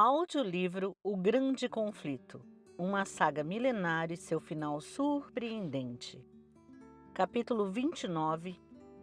Audiolivro O Grande Conflito, uma saga milenar e seu final surpreendente. Capítulo 29.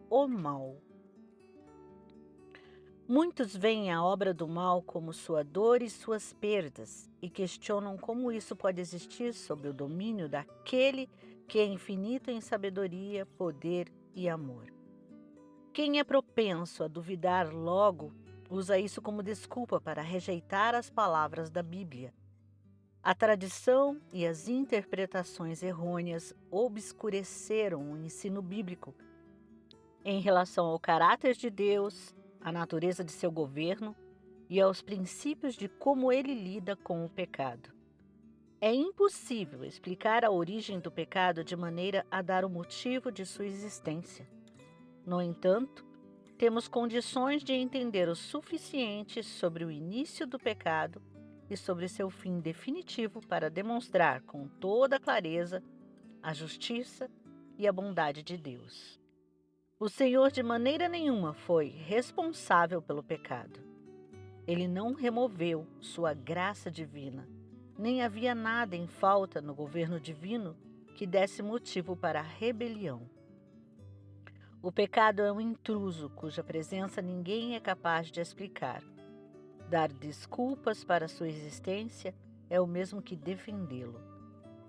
O Mal. Muitos veem a obra do mal como sua dor e suas perdas e questionam como isso pode existir sob o domínio daquele que é infinito em sabedoria, poder e amor. Quem é propenso a duvidar logo usa isso como desculpa para rejeitar as palavras da Bíblia. A tradição e as interpretações errôneas obscureceram o ensino bíblico em relação ao caráter de Deus, à natureza de seu governo e aos princípios de como ele lida com o pecado. É impossível explicar a origem do pecado de maneira a dar o motivo de sua existência. No entanto, temos condições de entender o suficiente sobre o início do pecado e sobre seu fim definitivo para demonstrar com toda clareza a justiça e a bondade de Deus. O Senhor de maneira nenhuma foi responsável pelo pecado. Ele não removeu sua graça divina, nem havia nada em falta no governo divino que desse motivo para a rebelião. O pecado é um intruso cuja presença ninguém é capaz de explicar. Dar desculpas para sua existência é o mesmo que defendê-lo.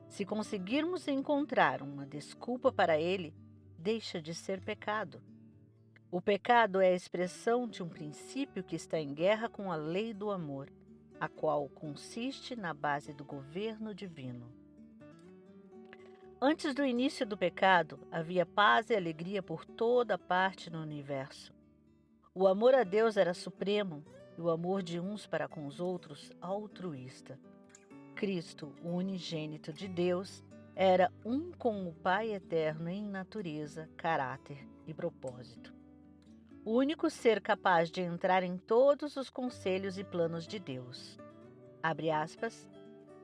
Se conseguirmos encontrar uma desculpa para ele, deixa de ser pecado. O pecado é a expressão de um princípio que está em guerra com a lei do amor, a qual consiste na base do governo divino. Antes do início do pecado, havia paz e alegria por toda parte no universo. O amor a Deus era supremo e o amor de uns para com os outros altruísta. Cristo, o unigênito de Deus, era um com o Pai eterno em natureza, caráter e propósito. O único ser capaz de entrar em todos os conselhos e planos de Deus. Abre aspas.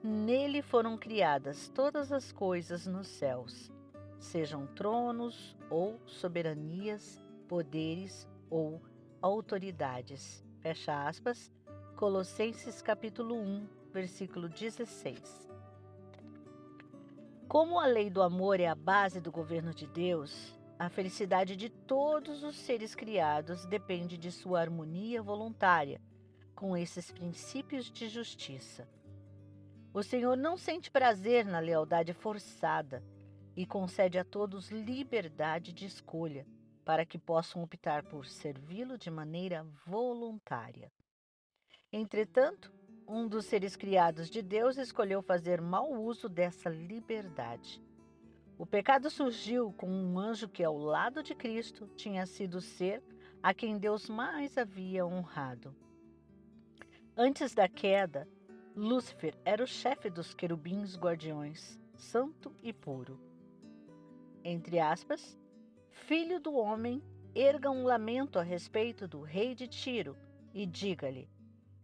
Nele foram criadas todas as coisas nos céus, sejam tronos ou soberanias, poderes ou autoridades. Fecha aspas. Colossenses capítulo 1, versículo 16. Como a lei do amor é a base do governo de Deus, a felicidade de todos os seres criados depende de sua harmonia voluntária com esses princípios de justiça. O Senhor não sente prazer na lealdade forçada e concede a todos liberdade de escolha, para que possam optar por servi-lo de maneira voluntária. Entretanto, um dos seres criados de Deus escolheu fazer mau uso dessa liberdade. O pecado surgiu com um anjo que, ao lado de Cristo, tinha sido o ser a quem Deus mais havia honrado. Antes da queda, Lúcifer era o chefe dos querubins guardiões, santo e puro. Entre aspas, filho do homem, erga um lamento a respeito do rei de Tiro e diga-lhe: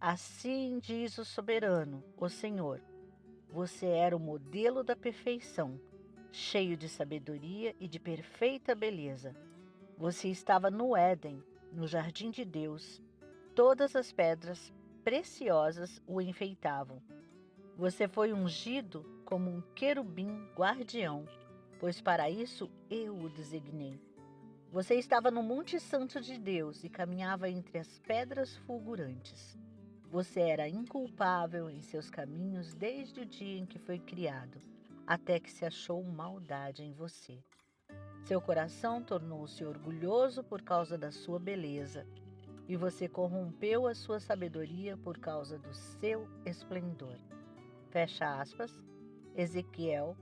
assim diz o soberano, o Senhor, você era o modelo da perfeição, cheio de sabedoria e de perfeita beleza. Você estava no Éden, no jardim de Deus. Todas as pedras preciosas o enfeitavam. Você foi ungido como um querubim guardião, pois para isso eu o designei. Você estava no Monte Santo de Deus e caminhava entre as pedras fulgurantes. Você era inculpável em seus caminhos desde o dia em que foi criado, até que se achou maldade em você. Seu coração tornou-se orgulhoso por causa da sua beleza, e você corrompeu a sua sabedoria por causa do seu esplendor. Fecha aspas. Ezequiel,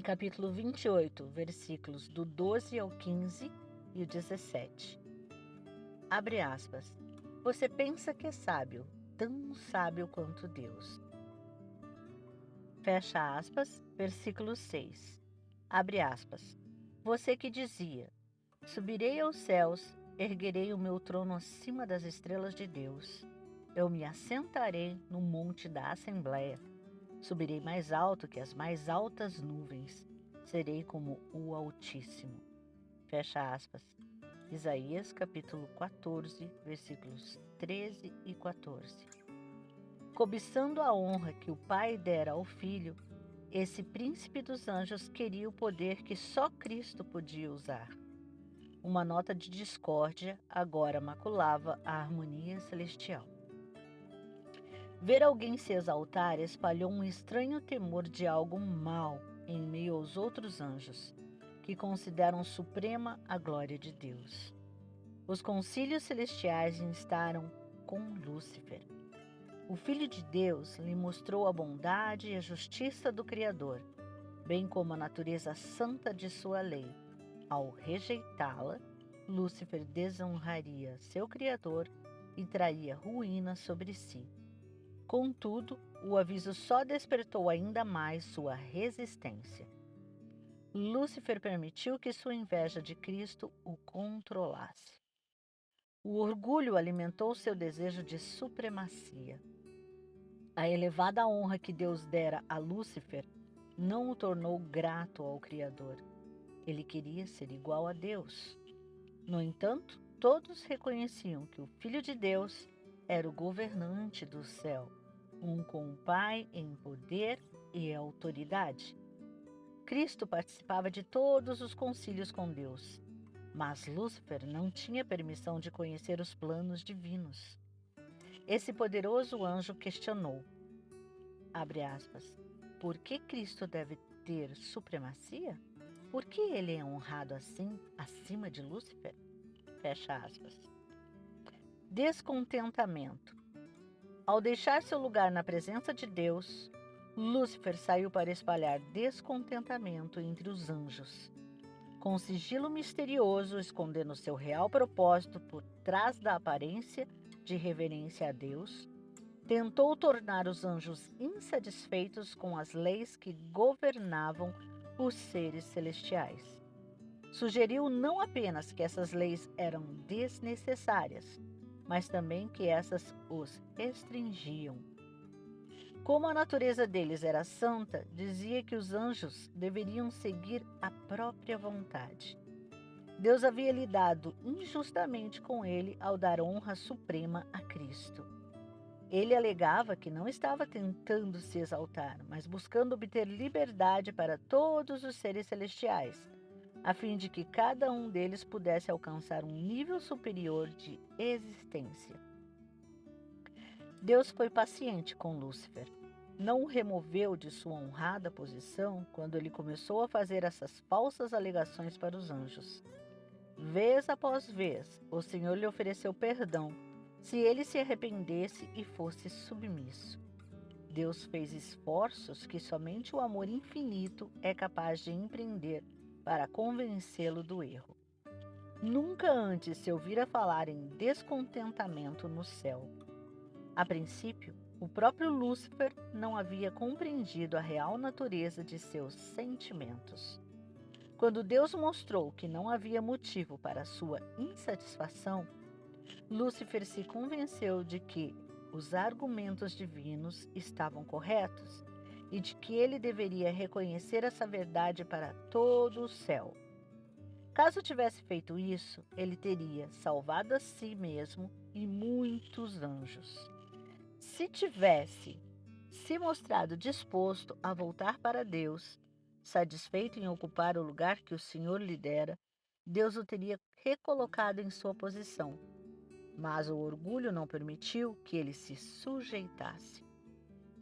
capítulo 28, versículos do 12 ao 15 e o 17. Abre aspas. Você pensa que é sábio, tão sábio quanto Deus. Fecha aspas. Versículo 6. Abre aspas. Você que dizia: subirei aos céus, erguerei o meu trono acima das estrelas de Deus. Eu me assentarei no monte da Assembleia. Subirei mais alto que as mais altas nuvens. Serei como o Altíssimo. Fecha aspas. Isaías capítulo 14, versículos 13 e 14. Cobiçando a honra que o pai dera ao filho, esse príncipe dos anjos queria o poder que só Cristo podia usar. Uma nota de discórdia agora maculava a harmonia celestial. Ver alguém se exaltar espalhou um estranho temor de algo mal em meio aos outros anjos, que consideram suprema a glória de Deus. Os concílios celestiais instaram com Lúcifer. O Filho de Deus lhe mostrou a bondade e a justiça do Criador, bem como a natureza santa de sua lei. Ao rejeitá-la, Lúcifer desonraria seu Criador e traria ruína sobre si. Contudo, o aviso só despertou ainda mais sua resistência. Lúcifer permitiu que sua inveja de Cristo o controlasse. O orgulho alimentou seu desejo de supremacia. A elevada honra que Deus dera a Lúcifer não o tornou grato ao Criador. Ele queria ser igual a Deus. No entanto, todos reconheciam que o Filho de Deus era o governante do céu, um com o Pai em poder e autoridade. Cristo participava de todos os concílios com Deus, mas Lúcifer não tinha permissão de conhecer os planos divinos. Esse poderoso anjo questionou, abre aspas, por que Cristo deve ter supremacia? Por que ele é honrado assim, acima de Lúcifer? Fecha aspas. Descontentamento. Ao deixar seu lugar na presença de Deus, Lúcifer saiu para espalhar descontentamento entre os anjos. Com sigilo misterioso, escondendo seu real propósito por trás da aparência de reverência a Deus, tentou tornar os anjos insatisfeitos com as leis que governavam os seres celestiais. Sugeriu não apenas que essas leis eram desnecessárias, mas também que essas os restringiam. Como a natureza deles era santa, dizia que os anjos deveriam seguir a própria vontade. Deus havia lidado injustamente com ele ao dar honra suprema a Cristo. Ele alegava que não estava tentando se exaltar, mas buscando obter liberdade para todos os seres celestiais, a fim de que cada um deles pudesse alcançar um nível superior de existência. Deus foi paciente com Lúcifer. Não o removeu de sua honrada posição quando ele começou a fazer essas falsas alegações para os anjos. Vez após vez, o Senhor lhe ofereceu perdão se ele se arrependesse e fosse submisso. Deus fez esforços que somente o amor infinito é capaz de empreender para convencê-lo do erro. Nunca antes se ouvira falar em descontentamento no céu. A princípio, o próprio Lúcifer não havia compreendido a real natureza de seus sentimentos. Quando Deus mostrou que não havia motivo para sua insatisfação, Lúcifer se convenceu de que os argumentos divinos estavam corretos e de que ele deveria reconhecer essa verdade para todo o céu. Caso tivesse feito isso, ele teria salvado a si mesmo e muitos anjos. Se tivesse se mostrado disposto a voltar para Deus, satisfeito em ocupar o lugar que o Senhor lhe dera, Deus o teria recolocado em sua posição. Mas o orgulho não permitiu que ele se sujeitasse.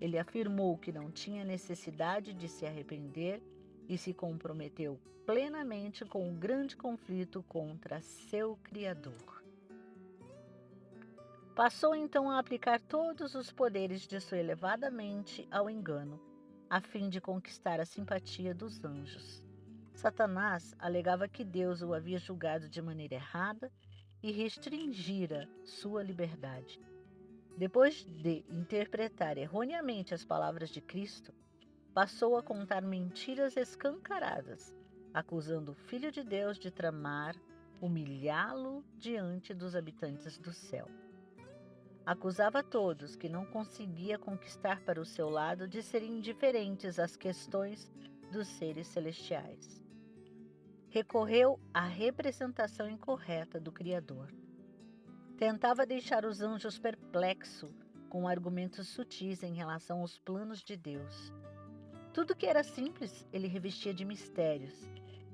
Ele afirmou que não tinha necessidade de se arrepender e se comprometeu plenamente com o grande conflito contra seu Criador. Passou então a aplicar todos os poderes de sua elevada mente ao engano, a fim de conquistar a simpatia dos anjos. Satanás alegava que Deus o havia julgado de maneira errada e restringira sua liberdade. Depois de interpretar erroneamente as palavras de Cristo, passou a contar mentiras escancaradas, acusando o Filho de Deus de tramar humilhá-lo diante dos habitantes do céu. Acusava todos que não conseguia conquistar para o seu lado de serem indiferentes às questões dos seres celestiais. Recorreu à representação incorreta do Criador. Tentava deixar os anjos perplexos com argumentos sutis em relação aos planos de Deus. Tudo que era simples ele revestia de mistérios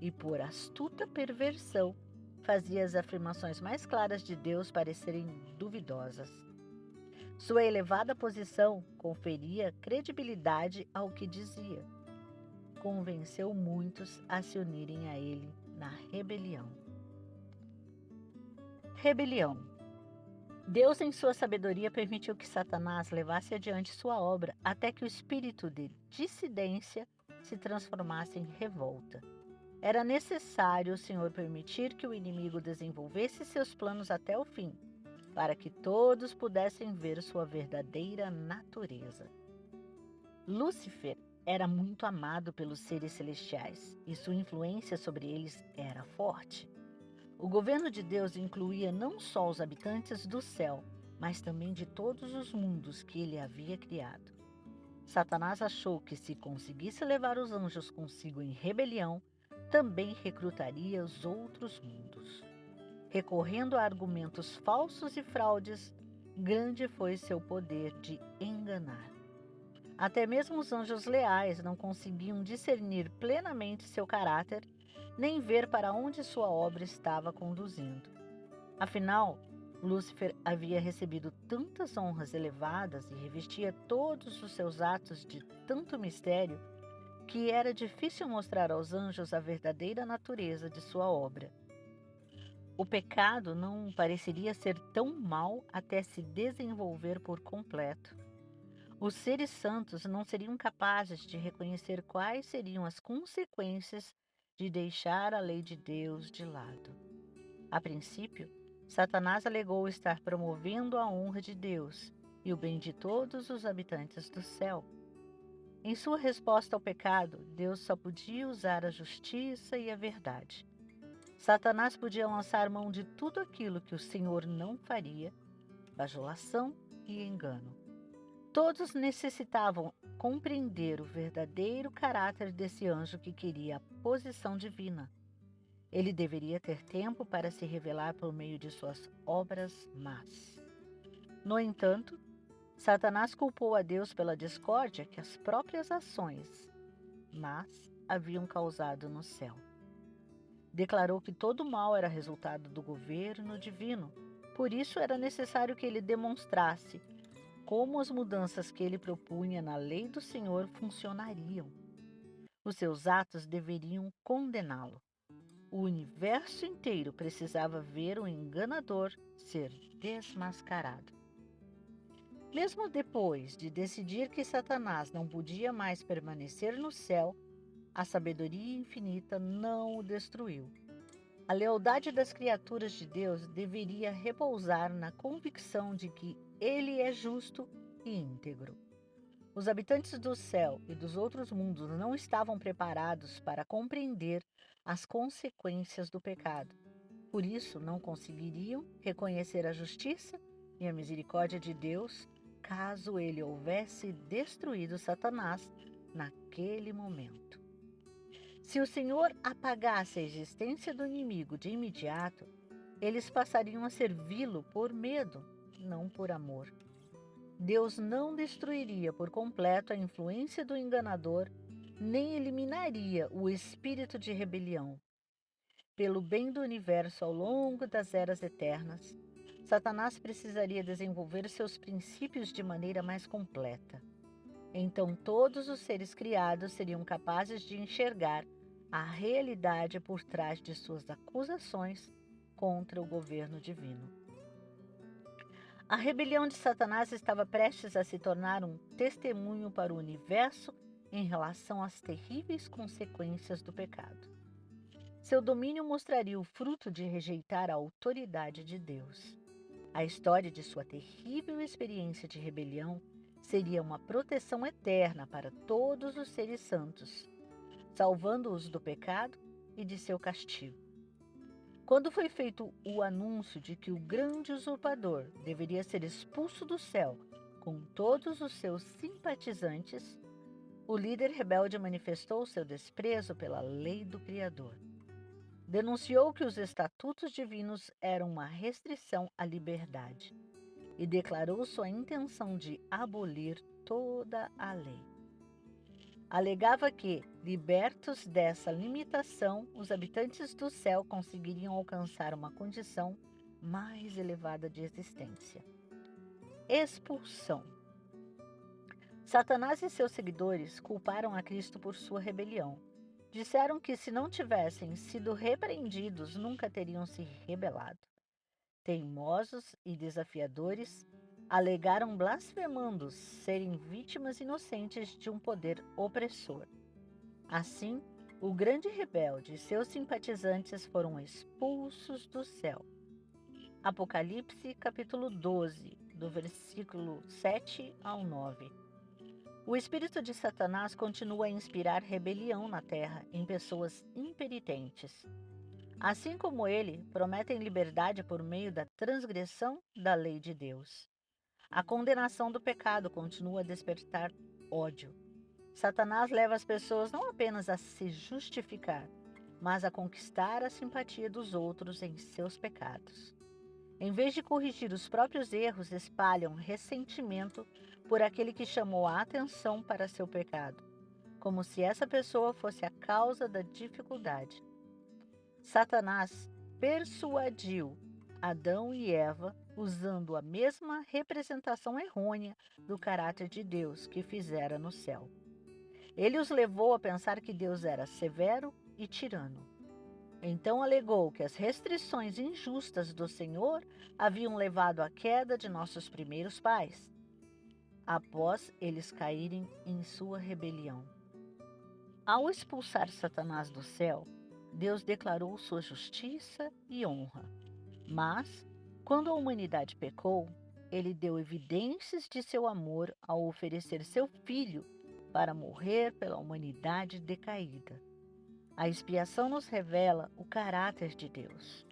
e, por astuta perversão, fazia as afirmações mais claras de Deus parecerem duvidosas. Sua elevada posição conferia credibilidade ao que dizia. Convenceu muitos a se unirem a ele na rebelião. Rebelião. Deus, em sua sabedoria, permitiu que Satanás levasse adiante sua obra até que o espírito de dissidência se transformasse em revolta. Era necessário o Senhor permitir que o inimigo desenvolvesse seus planos até o fim, para que todos pudessem ver sua verdadeira natureza. Lúcifer era muito amado pelos seres celestiais e sua influência sobre eles era forte. O governo de Deus incluía não só os habitantes do céu, mas também de todos os mundos que ele havia criado. Satanás achou que, se conseguisse levar os anjos consigo em rebelião, também recrutaria os outros mundos. Recorrendo a argumentos falsos e fraudes, grande foi seu poder de enganar. Até mesmo os anjos leais não conseguiam discernir plenamente seu caráter, nem ver para onde sua obra estava conduzindo. Afinal, Lúcifer havia recebido tantas honras elevadas e revestia todos os seus atos de tanto mistério que era difícil mostrar aos anjos a verdadeira natureza de sua obra. O pecado não pareceria ser tão mau até se desenvolver por completo. Os seres santos não seriam capazes de reconhecer quais seriam as consequências de deixar a lei de Deus de lado. A princípio, Satanás alegou estar promovendo a honra de Deus e o bem de todos os habitantes do céu. Em sua resposta ao pecado, Deus só podia usar a justiça e a verdade. Satanás podia lançar mão de tudo aquilo que o Senhor não faria, bajulação e engano. Todos necessitavam compreender o verdadeiro caráter desse anjo que queria a posição divina. Ele deveria ter tempo para se revelar por meio de suas obras más. No entanto, Satanás culpou a Deus pela discórdia que as próprias ações más haviam causado no céu. Declarou que todo mal era resultado do governo divino, por isso era necessário que ele demonstrasse como as mudanças que ele propunha na lei do Senhor funcionariam. Os seus atos deveriam condená-lo. O universo inteiro precisava ver o enganador ser desmascarado. Mesmo depois de decidir que Satanás não podia mais permanecer no céu, a sabedoria infinita não o destruiu. A lealdade das criaturas de Deus deveria repousar na convicção de que Ele é justo e íntegro. Os habitantes do céu e dos outros mundos não estavam preparados para compreender as consequências do pecado. Por isso, não conseguiriam reconhecer a justiça e a misericórdia de Deus caso ele houvesse destruído Satanás naquele momento. Se o Senhor apagasse a existência do inimigo de imediato, eles passariam a servi-lo por medo, não por amor. Deus não destruiria por completo a influência do enganador, nem eliminaria o espírito de rebelião. Pelo bem do universo ao longo das eras eternas, Satanás precisaria desenvolver seus princípios de maneira mais completa. Então todos os seres criados seriam capazes de enxergar a realidade por trás de suas acusações contra o governo divino. A rebelião de Satanás estava prestes a se tornar um testemunho para o universo em relação às terríveis consequências do pecado. Seu domínio mostraria o fruto de rejeitar a autoridade de Deus. A história de sua terrível experiência de rebelião seria uma proteção eterna para todos os seres santos, salvando-os do pecado e de seu castigo. Quando foi feito o anúncio de que o grande usurpador deveria ser expulso do céu com todos os seus simpatizantes, o líder rebelde manifestou seu desprezo pela lei do Criador. Denunciou que os estatutos divinos eram uma restrição à liberdade. e declarou sua intenção de abolir toda a lei. Alegava que, libertos dessa limitação, os habitantes do céu conseguiriam alcançar uma condição mais elevada de existência. Expulsão. Satanás e seus seguidores culparam a Cristo por sua rebelião. Disseram que, se não tivessem sido repreendidos, nunca teriam se rebelado. Teimosos e desafiadores, alegaram blasfemando serem vítimas inocentes de um poder opressor. Assim, o grande rebelde e seus simpatizantes foram expulsos do céu. Apocalipse, capítulo 12, do versículo 7 ao 9. O espírito de Satanás continua a inspirar rebelião na terra em pessoas impenitentes. Assim como ele, prometem liberdade por meio da transgressão da lei de Deus. A condenação do pecado continua a despertar ódio. Satanás leva as pessoas não apenas a se justificar, mas a conquistar a simpatia dos outros em seus pecados. Em vez de corrigir os próprios erros, espalham ressentimento por aquele que chamou a atenção para seu pecado, como se essa pessoa fosse a causa da dificuldade. Satanás persuadiu Adão e Eva usando a mesma representação errônea do caráter de Deus que fizera no céu. Ele os levou a pensar que Deus era severo e tirano. Então alegou que as restrições injustas do Senhor haviam levado à queda de nossos primeiros pais, após eles caírem em sua rebelião. Ao expulsar Satanás do céu, Deus declarou sua justiça e honra. Mas, quando a humanidade pecou, ele deu evidências de seu amor ao oferecer seu Filho para morrer pela humanidade decaída. A expiação nos revela o caráter de Deus.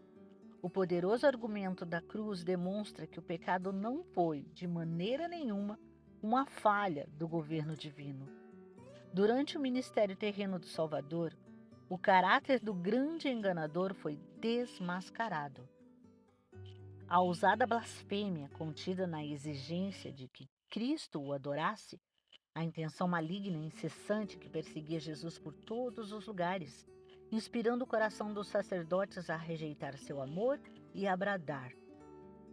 O poderoso argumento da cruz demonstra que o pecado não foi, de maneira nenhuma, uma falha do governo divino. Durante o ministério terreno do Salvador, o caráter do grande enganador foi desmascarado. A ousada blasfêmia contida na exigência de que Cristo o adorasse, a intenção maligna e incessante que perseguia Jesus por todos os lugares, inspirando o coração dos sacerdotes a rejeitar seu amor e a bradar,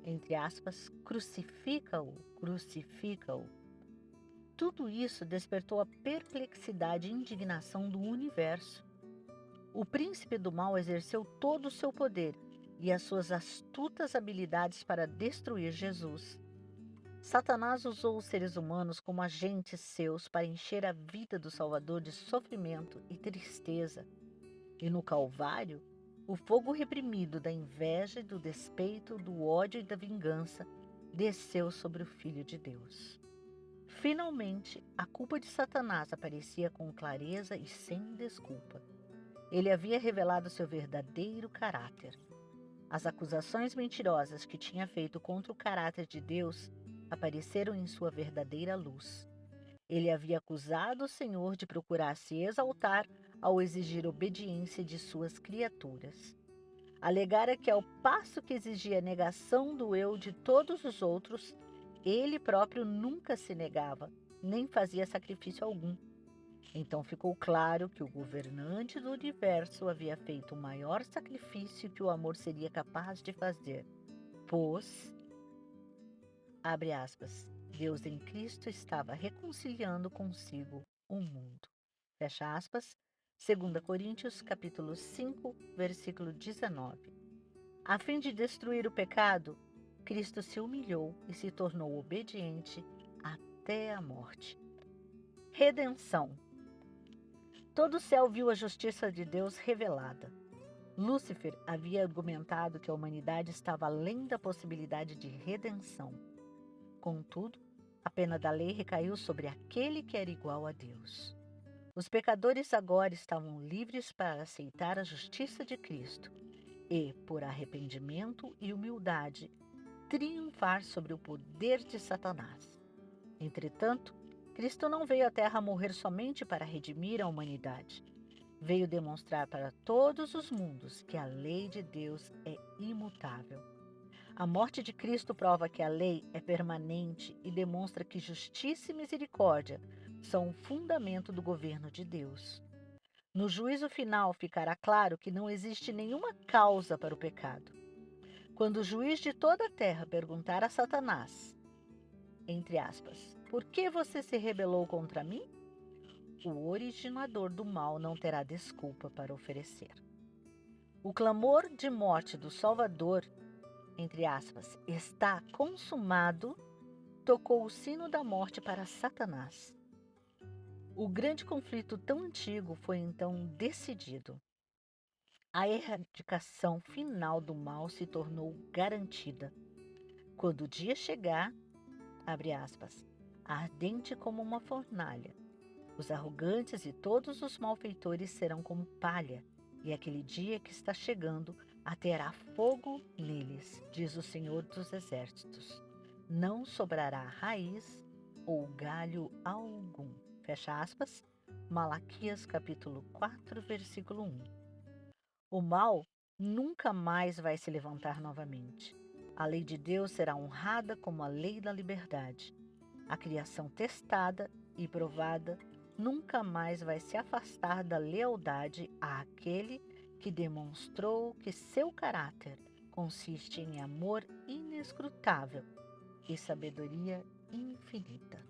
entre aspas, crucifica-o, crucifica-o. Tudo isso despertou a perplexidade e indignação do universo. O príncipe do mal exerceu todo o seu poder e as suas astutas habilidades para destruir Jesus. Satanás usou os seres humanos como agentes seus para encher a vida do Salvador de sofrimento e tristeza. E no Calvário, o fogo reprimido da inveja e do despeito, do ódio e da vingança desceu sobre o Filho de Deus. Finalmente, a culpa de Satanás aparecia com clareza e sem desculpa. Ele havia revelado seu verdadeiro caráter. As acusações mentirosas que tinha feito contra o caráter de Deus apareceram em sua verdadeira luz. Ele havia acusado o Senhor de procurar se exaltar ao exigir obediência de suas criaturas. Alegara que, ao passo que exigia a negação do eu de todos os outros, ele próprio nunca se negava, nem fazia sacrifício algum. Então ficou claro que o governante do universo havia feito o maior sacrifício que o amor seria capaz de fazer, pois, abre aspas, Deus em Cristo estava reconciliando consigo o mundo. Fecha aspas, 2 Coríntios, capítulo 5, versículo 19. A fim de destruir o pecado, Cristo se humilhou e se tornou obediente até a morte. Redenção. Todo o céu viu a justiça de Deus revelada. Lúcifer havia argumentado que a humanidade estava além da possibilidade de redenção. Contudo, a pena da lei recaiu sobre aquele que era igual a Deus. Os pecadores agora estavam livres para aceitar a justiça de Cristo e, por arrependimento e humildade, triunfar sobre o poder de Satanás. Entretanto, Cristo não veio à Terra morrer somente para redimir a humanidade. Veio demonstrar para todos os mundos que a lei de Deus é imutável. A morte de Cristo prova que a lei é permanente e demonstra que justiça e misericórdia são o fundamento do governo de Deus. No juízo final ficará claro que não existe nenhuma causa para o pecado. Quando o juiz de toda a terra perguntar a Satanás, entre aspas, por que você se rebelou contra mim? O originador do mal não terá desculpa para oferecer. O clamor de morte do Salvador, entre aspas, está consumado, tocou o sino da morte para Satanás. O grande conflito tão antigo foi então decidido. A erradicação final do mal se tornou garantida. Quando o dia chegar, abre aspas, ardente como uma fornalha, os arrogantes e todos os malfeitores serão como palha, e aquele dia que está chegando aterá fogo neles, diz o Senhor dos Exércitos. Não sobrará raiz ou galho algum. Fecha aspas. Malaquias capítulo 4, versículo 1. O mal nunca mais vai se levantar novamente. A lei de Deus será honrada como a lei da liberdade. A criação testada e provada nunca mais vai se afastar da lealdade àquele que demonstrou que seu caráter consiste em amor inescrutável e sabedoria infinita.